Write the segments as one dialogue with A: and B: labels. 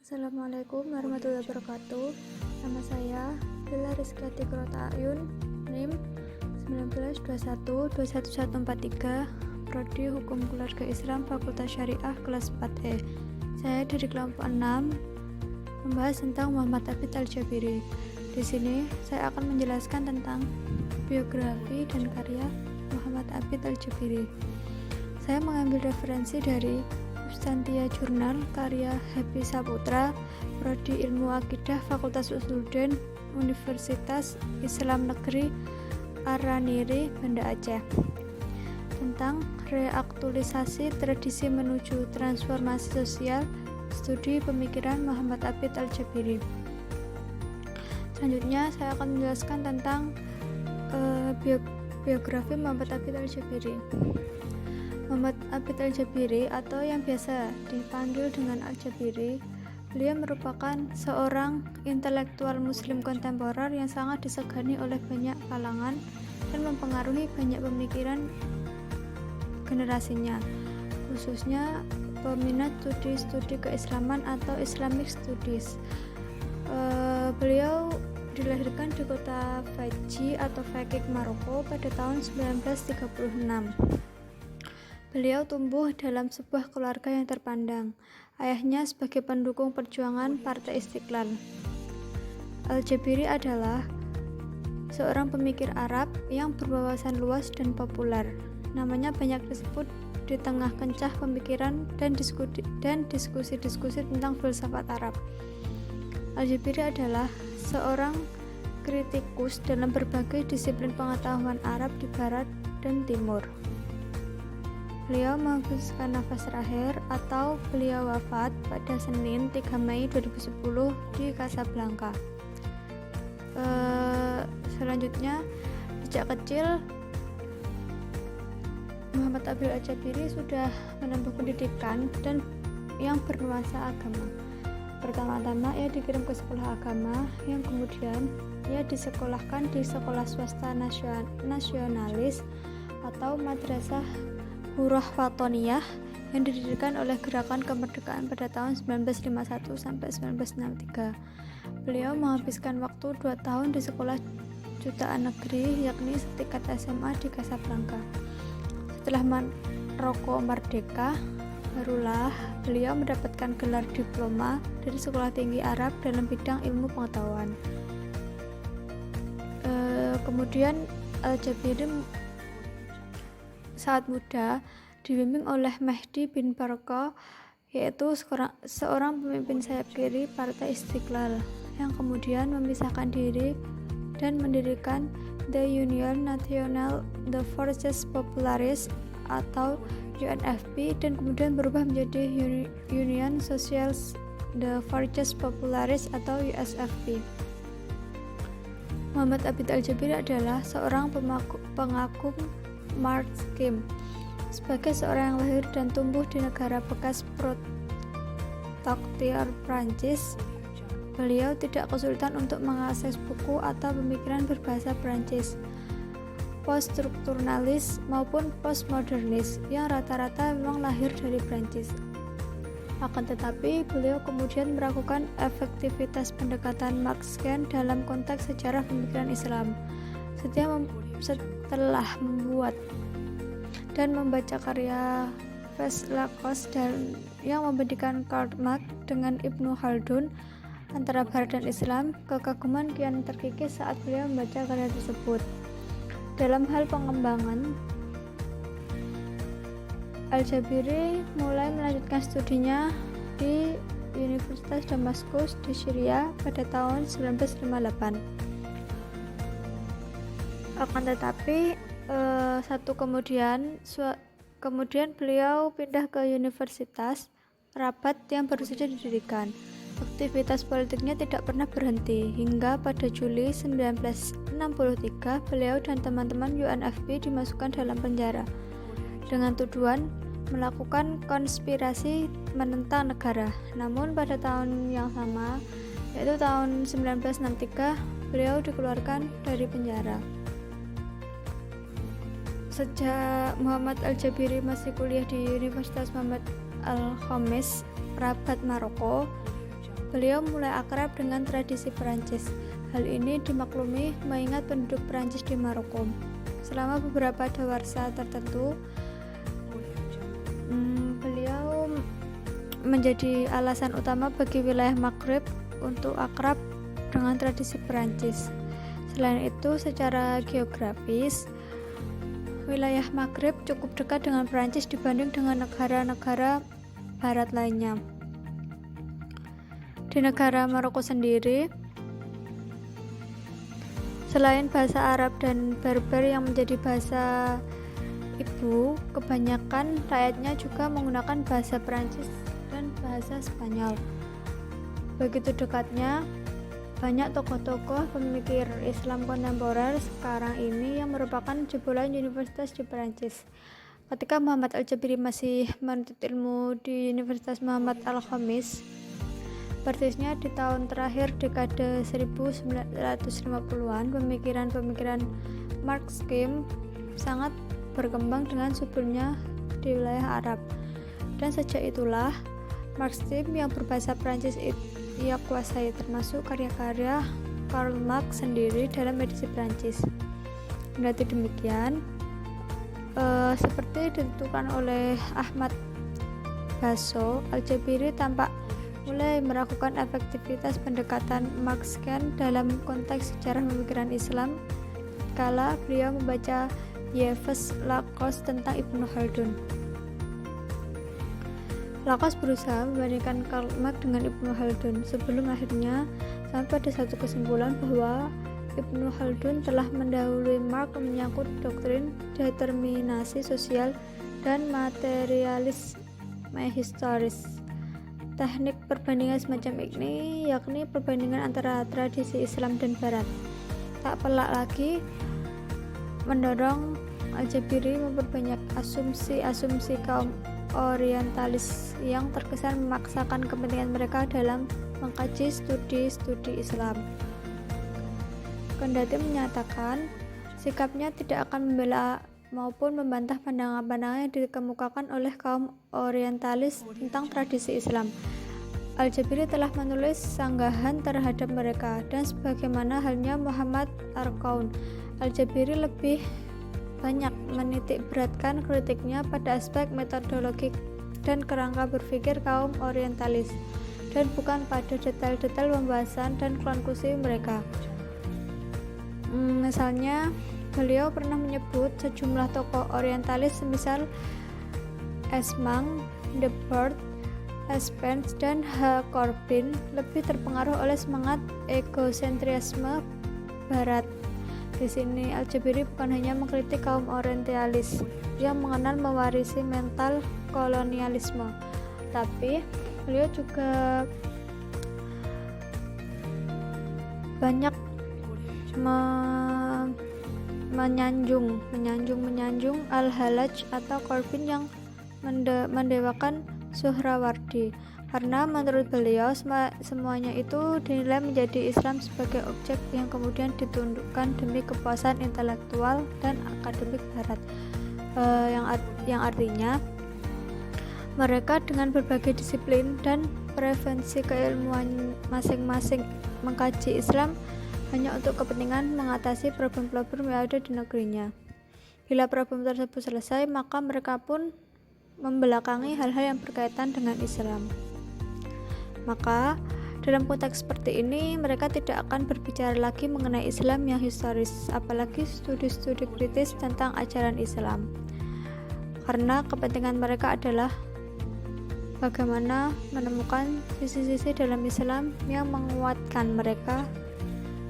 A: Assalamualaikum warahmatullahi wabarakatuh. Nama saya Bila Rizka Tigrota Ayun, NIM 1921-21143, Prodi Hukum Keluarga Islam Fakultas Syariah kelas 4E. Saya dari kelompok 6 membahas tentang Muhammad Abid Al-Jabiri. Di sini saya akan menjelaskan tentang biografi dan karya Muhammad Abid Al-Jabiri. Saya mengambil referensi dari Substantia Jurnal karya Happy Saputra, Prodi Ilmu Akidah Fakultas Usuluddin Universitas Islam Negeri Araniri, Banda Aceh, tentang reaktualisasi tradisi menuju transformasi sosial, studi pemikiran Muhammad Abid Al-Jabiri. Selanjutnya saya akan menjelaskan tentang biografi Muhammad Abid Al-Jabiri. Muhammad Abid Al-Jabiri atau yang biasa dipanggil dengan Al-Jabiri, beliau merupakan seorang intelektual muslim kontemporer yang sangat disegani oleh banyak kalangan dan mempengaruhi banyak pemikiran generasinya, khususnya peminat studi keislaman atau Islamic Studies. Beliau dilahirkan di kota Fiji atau Fakik, Maroko pada tahun 1936. Beliau tumbuh dalam sebuah keluarga yang terpandang. Ayahnya sebagai pendukung perjuangan Partai Istiqlal. Al-Jabiri adalah seorang pemikir Arab yang berwawasan luas dan populer. Namanya banyak disebut di tengah kencah pemikiran dan diskusi-diskusi tentang filsafat Arab. Al-Jabiri adalah seorang kritikus dalam berbagai disiplin pengetahuan Arab di Barat dan Timur. Beliau menghembuskan nafas terakhir atau beliau wafat pada Senin 3 Mei 2010 di Casablanca. Selanjutnya, sejak kecil Muhammad Abid Al-Jabiri sudah menempuh pendidikan dan yang bernuansa agama. Pertama-tama ia dikirim ke sekolah agama, yang kemudian ia disekolahkan di sekolah swasta nasionalis atau madrasah Hurrah Wathoniyah yang didirikan oleh Gerakan Kemerdekaan pada tahun 1951 sampai 1963. Beliau menghabiskan waktu 2 tahun di sekolah jutaan negeri, yakni setingkat SMA di Casablanca. Setelah Maroko merdeka, barulah beliau mendapatkan gelar diploma dari Sekolah Tinggi Arab dalam bidang ilmu pengetahuan. Kemudian Al-Jabiri saat muda dibimbing oleh Mehdi bin Barqa, yaitu seorang pemimpin sayap kiri Partai Istiqlal yang kemudian memisahkan diri dan mendirikan The Union Nationale de Forces Populaires atau UNFP dan kemudian berubah menjadi Union Sociale de Forces Populaires atau USFP. Muhammad Abid Al-Jabiri adalah seorang pengagum Marxisme. Sebagai seorang yang lahir dan tumbuh di negara bekas protektorat Prancis, beliau tidak kesulitan untuk mengakses buku atau pemikiran berbahasa Prancis, poststrukturnalis maupun postmodernis yang rata-rata memang lahir dari Prancis. Akan tetapi, beliau kemudian melakukan efektivitas pendekatan Marxian dalam konteks sejarah pemikiran Islam. Setelah membuat dan membaca karya Veslakos dan yang membandingkan Karl Marx dengan Ibnu Khaldun antara Barat dan Islam, kekaguman kian terkikis saat beliau membaca karya tersebut. Dalam hal pengembangan, Al-Jabiri mulai melanjutkan studinya di Universitas Damaskus di Syria pada tahun 1958. Akan tetapi kemudian beliau pindah ke Universitas Rabat yang baru saja didirikan. Aktivitas politiknya tidak pernah berhenti hingga pada Juli 1963 beliau dan teman-teman UNFP dimasukkan dalam penjara dengan tuduhan melakukan konspirasi menentang negara. Namun pada tahun yang sama, yaitu tahun 1963, beliau dikeluarkan dari penjara. Sejak Muhammad Al-Jabiri masih kuliah di Universitas Muhammad Al-Khamis, Rabat, Maroko, Beliau mulai akrab dengan tradisi Perancis. Hal ini dimaklumi mengingat penduduk Perancis di Maroko. Selama beberapa dawarsa tertentu, beliau menjadi alasan utama bagi wilayah Maghreb untuk akrab dengan tradisi Perancis. Selain itu, secara geografis, wilayah Maghreb cukup dekat dengan Perancis dibanding dengan negara-negara barat lainnya. Di negara Maroko sendiri, selain bahasa Arab dan Berber yang menjadi bahasa ibu, kebanyakan rakyatnya juga menggunakan bahasa Perancis dan bahasa Spanyol. Begitu dekatnya, banyak tokoh-tokoh pemikir Islam kontemporer sekarang ini yang merupakan jebolan universitas di Perancis. Ketika Muhammad Al-Jabiri masih menuntut ilmu di Universitas Muhammad Al-Khamis, persisnya di tahun terakhir dekade 1950-an, pemikiran-pemikiran Marxisme sangat berkembang dengan subulnya di wilayah Arab. Dan sejak itulah, Marxisme yang berbahasa Prancis ia kuasai, termasuk karya-karya Karl Marx sendiri dalam edisi Prancis. Kendati demikian, seperti ditentukan oleh Ahmad Basso, Al-Jabiri tampak mulai meragukan efektivitas pendekatan Marxian dalam konteks sejarah pemikiran Islam kala beliau membaca Yves Lacoste tentang Ibnu Khaldun. Lacoste berusaha membandingkan Karl Marx dengan Ibnu Khaldun sebelum akhirnya sampai pada satu kesimpulan bahwa Ibnu Khaldun telah mendahului Marx menyangkut doktrin determinasi sosial dan materialisme historis. Teknik perbandingan semacam ini yakni perbandingan antara tradisi Islam dan Barat. Tak pelak lagi mendorong Al-Jabiri memperbanyak asumsi-asumsi kaum orientalis yang terkesan memaksakan kepentingan mereka dalam mengkaji studi-studi Islam. Kendati menyatakan sikapnya tidak akan membela maupun membantah pandangan-pandangan yang dikemukakan oleh kaum orientalis tentang tradisi Islam, Al-Jabiri telah menulis sanggahan terhadap mereka, dan sebagaimana halnya Muhammad Arqaun, Al-Jabiri lebih banyak menitik beratkan kritiknya pada aspek metodologik dan kerangka berpikir kaum orientalis, dan bukan pada detail-detail pembahasan dan konklusi mereka. Misalnya, beliau pernah menyebut sejumlah tokoh orientalis semisal Esmang, Debord, Spence, dan H. Corbin lebih terpengaruh oleh semangat egosentrisme Barat. Di sini Al-Jabiri bukan hanya mengkritik kaum orientalis yang mengenal mewarisi mental kolonialisme, tapi beliau juga banyak menyanjung Al-Hallaj atau Corbin yang mendewakan Suhrawardi, karena menurut beliau semuanya itu dinilai menjadi Islam sebagai objek yang kemudian ditundukkan demi kepuasan intelektual dan akademik Barat, yang artinya mereka dengan berbagai disiplin dan preferensi keilmuan masing-masing mengkaji Islam hanya untuk kepentingan mengatasi problem-problem yang ada di negerinya. Bila problem tersebut selesai, maka mereka pun membelakangi hal-hal yang berkaitan dengan Islam. Maka, dalam konteks seperti ini, mereka tidak akan berbicara lagi mengenai Islam yang historis, apalagi studi-studi kritis tentang ajaran Islam. Karena kepentingan mereka adalah bagaimana menemukan sisi-sisi dalam Islam yang menguatkan mereka,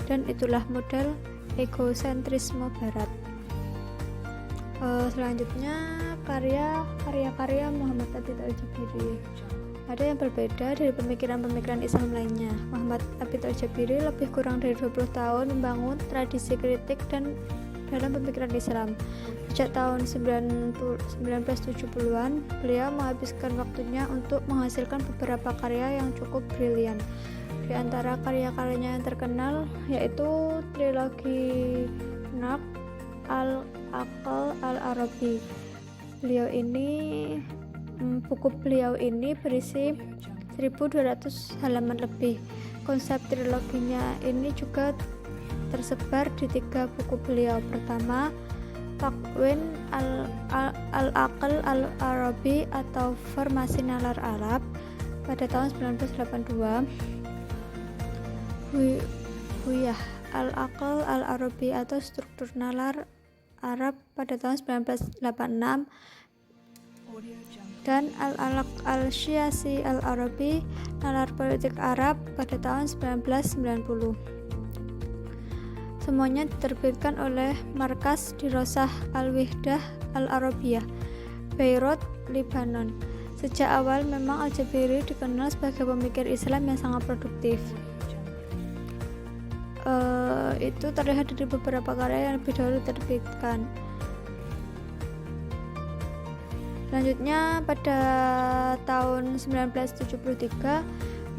A: dan itulah model egosentrisme Barat. Selanjutnya karya-karya Muhammad Abid Al-Jabiri. Ada yang berbeda dari pemikiran-pemikiran Islam lainnya. Muhammad Abid Al-Jabiri lebih kurang dari 20 tahun membangun tradisi kritik dan dalam pemikiran Islam. Sejak tahun 1970-an, beliau menghabiskan waktunya untuk menghasilkan beberapa karya yang cukup brilian. Di antara karya-karyanya yang terkenal yaitu trilogi Naqd al-Aql al-Arabi. Buku beliau ini berisi 1200 halaman lebih. Konsep triloginya ini juga tersebar di 3 buku beliau. Pertama, Takwin al-Aql al-Arabi atau Formasi Nalar Arab pada tahun 1982. Huyah al-Aql al-Arabi atau Struktur Nalar Arab pada tahun 1986, dan al-Alaq al-Syiasi al-Arabi Nalar Politik Arab pada tahun 1990. Semuanya diterbitkan oleh Markas Dirosah Al-Wihdah Al-Arabiyah, Beirut, Lebanon. Sejak awal memang Al-Jabiri dikenal sebagai pemikir Islam yang sangat produktif. Itu terlihat dari beberapa karya yang lebih dahulu diterbitkan. Selanjutnya pada tahun 1973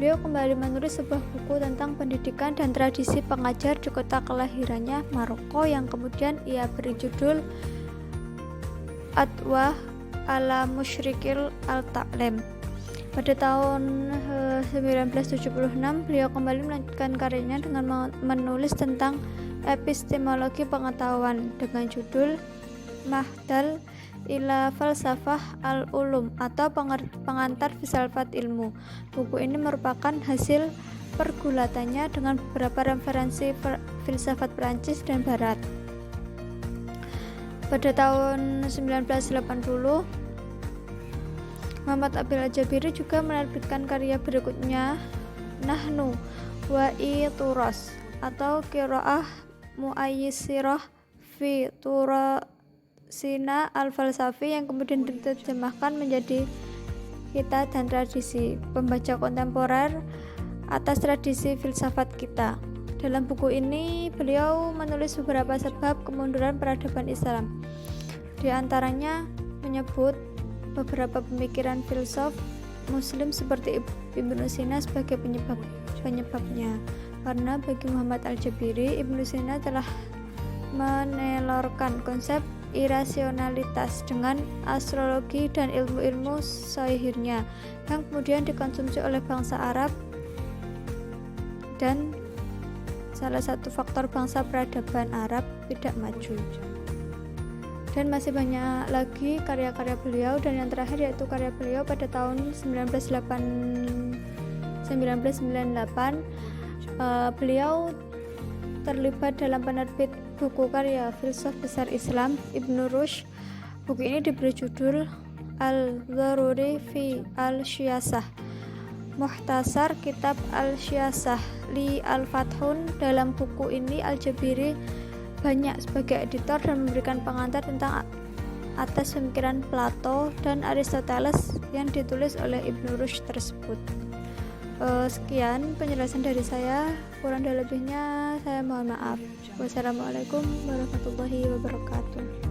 A: beliau kembali menulis sebuah buku tentang pendidikan dan tradisi pengajar di kota kelahirannya, Maroko, yang kemudian ia beri judul Adwah ala Musyrikil al-Ta'lim. Pada tahun 1976 beliau kembali melanjutkan karyanya dengan menulis tentang epistemologi pengetahuan dengan judul Mahdal ila Falsafah al-Ulum atau pengantar filsafat ilmu. Buku ini merupakan hasil pergulatannya dengan beberapa referensi filsafat Prancis dan Barat. Pada tahun 1980 Muhammad Abil Al-Jabiri juga menerbitkan karya berikutnya, Nahnu wa Turas atau Qiraah Muayyisirah fi Turasina al-Falsafi, yang kemudian diterjemahkan menjadi Kita dan Tradisi, pembaca kontemporer atas tradisi filsafat kita. Dalam buku ini beliau menulis beberapa sebab kemunduran peradaban Islam. Di antaranya menyebut beberapa pemikiran filsuf Muslim seperti Ibnu Sina sebagai penyebabnya. Karena bagi Muhammad Al-Jabiri, Ibnu Sina telah menelorkan konsep irasionalitas dengan astrologi dan ilmu-ilmu sahihnya yang kemudian dikonsumsi oleh bangsa Arab dan salah satu faktor bangsa peradaban Arab tidak maju. Dan masih banyak lagi karya-karya beliau, dan yang terakhir yaitu karya beliau pada tahun 1998. Beliau terlibat dalam penerbit buku karya filsuf besar Islam Ibnu Rushd. Buku ini diberi judul Al-Dharuri fi Al-Syiasah, Mukhtasar Kitab Al-Syiasah li Al-Fathun. Dalam buku ini Al-Jabiri banyak sebagai editor dan memberikan pengantar tentang atas pemikiran Plato dan Aristoteles yang ditulis oleh Ibnu Rushd tersebut. Sekian penjelasan dari saya, kurang dan lebihnya saya mohon maaf. Wassalamualaikum warahmatullahi wabarakatuh.